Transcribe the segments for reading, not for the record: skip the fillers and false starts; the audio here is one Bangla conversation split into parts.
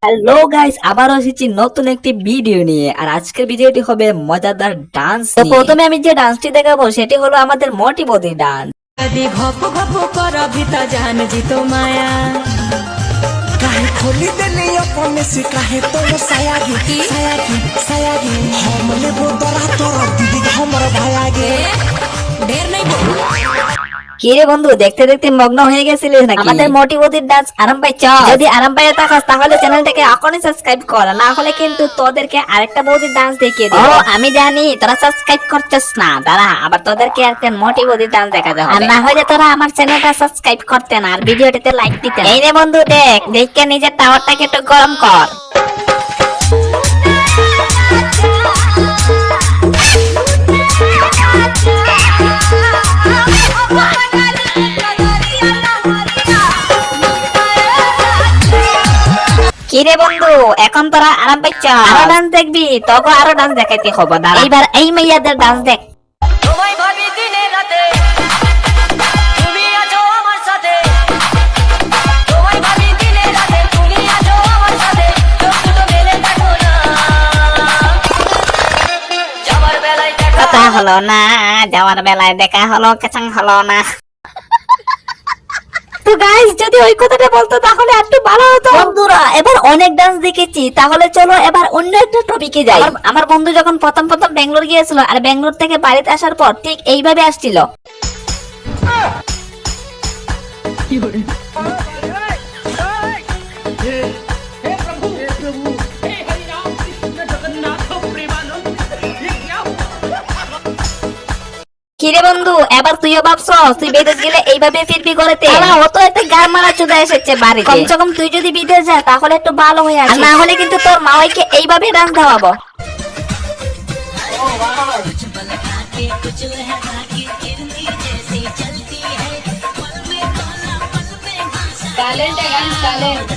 হ্যালো গাইস, আবারও এসেছি নতুন একটি ভিডিও নিয়ে। আর আজকের ভিডিওটি হবে মজাদার ডান্স। তো প্রথমে আমি যে ডান্সটি দেখাবো সেটি হলো আমাদের মোটি বদির ডান্স। ঘপ ঘপ কর ভিতা জান জিতো মায়া काहे खोली देली अपने से काहे तो सायागी हमले बोतरा तोरा दीदी हमर भायागे ढेर नहीं बोल কি রে বন্ধু, দেখতে দেখতে মগ্ন হয়ে গেছিলিস নাকি? আমাদের মোটি বদির ডান্স আরাম পাই চ। যদি আরাম পাই থাকস তাহলে চ্যানেলটাকে এখনই সাবস্ক্রাইব কর, না হলে কিন্তু তোদেরকে আরেকটা বদির ডান্স দেখিয়ে দেব। ও আমি জানি তোরা সাবস্ক্রাইব করছিস না, দাঁড়া আবার তোদেরকে একটা মোটি বদির ডান্স দেখাতে হবে। আর না হলে তোরা আমার চ্যানেলটা সাবস্ক্রাইব করতে না আর ভিডিওটিতে লাইক দিতে। এই রে বন্ধু, দেখ দেখে নিজের টাওয়ারটাকে একটু গরম কর। কিরে বন্ধু, এখন তোরা আরাম পাইছ? আরো ডান্স দেখবি? তোকে আরো ডান্স দেখাইতে হবে, দাঁড়া। এইবার এই মেয়েদের ডান্স দেখ। তোমায় ভাবি দিনে রাতে তুমি আছো আমার সাথে তোমায় ভাবি দিনে রাতে তুমি আছো আমার সাথে চোখ দুটো মেলে দেখো না যাওয়ার বেলায় দেখা কথা হলো না, যাওয়ার বেলায় দেখা হলো, কেচাং হলো না। তো গাইস, যদি ওই কথাটা বলতো তাহলে একটু ভালো হতো। বন্ধুরা, এবার অনেক ডান্স দেখেছি, তাহলে চলো এবার অন্য একটা টপিকে যাই। আমার বন্ধু যখন প্রথম বেঙ্গালোর গিয়েছিল আর বেঙ্গালোর থেকে বাড়িতে আসার পর ঠিক এইভাবে আসছিল। কিরে বন্ধু, এবার তুইও ভাবছস তুই বিদেশ গেলে এইভাবে ফিরবি করেতে? অত একটা গার মারা চুদা এসেছে বাড়িতে। কমসে কম তুই যদি বিদেশ যা তাহলে একটু ভালো হয়ে আসিস, না হলে কিন্তু তোর মাওয়াইকে এইভাবে ডান্স দেওয়াবো। टैलेंट है गाइस टैलेंट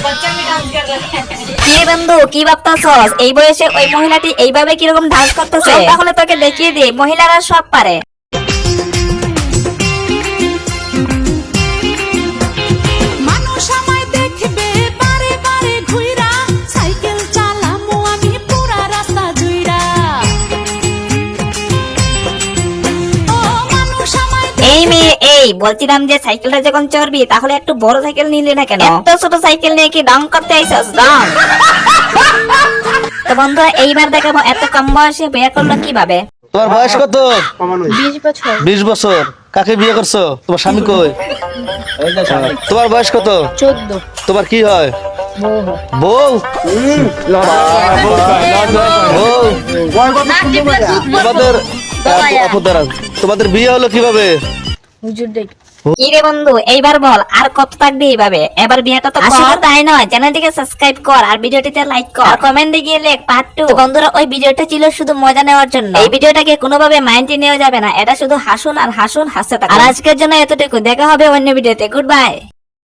बच्चा भी डांस कर रहा है কি বন্ধু, কি ভাবতাছস? এই বয়সে ওই মহিলাটি এইভাবে কিরকম ডান্স করতেছে? তাহলে তোকে দেখিয়ে দিই, মহিলারা সব পারে। মানুষ আমায় দেখবে বারে বারে ঘুইরা সাইকেল চালামু আমি পুরা রাস্তা জুইরা ও মানুষ আমায় এই মেয়ে, এই বলছিলাম যে সাইকেলটা যখন চড়বি তাহলে একটু বড় সাইকেল নিলি না কেন? এত ছোট সাইকেল নিয়ে কি ডং করতে আইছস? ডং। তো বন্ধুরা, এইবার দেখাবো এত কম বয়সে বিয়ে করলো কিভাবে। তোমার বয়স কত? 20 বছর। কাকে বিয়ে করছো? তোমার স্বামী কই? তোমার বয়স কত? 14 তোমার কি হয়? বউ? বউ? তোমাদের তোমাদের বিয়ে হলো কিভাবে? হুজুর দেখ কি রে বন্ধু, এইবার বল আর কত থাকবে এইভাবে? এবার বিয়েটা তো আসলে তাই নয়, চ্যানেলটিকে সাবস্ক্রাইব কর আর ভিডিওটিতে লাইক কর আর কমেন্টে গিয়ে লেখ পার্ট 2। বন্ধুরা, ওই ভিডিওটা ছিল শুধু মজা নেওয়ার জন্য, এই ভিডিওটাকে কোনোভাবে মাইন্ডে নেওয়া যাবে না। এটা শুধু হাসুন আর হাসতে থাকুন। আর আজকের জন্য এতটুকু, দেখা হবে অন্য ভিডিওতে। Good bye.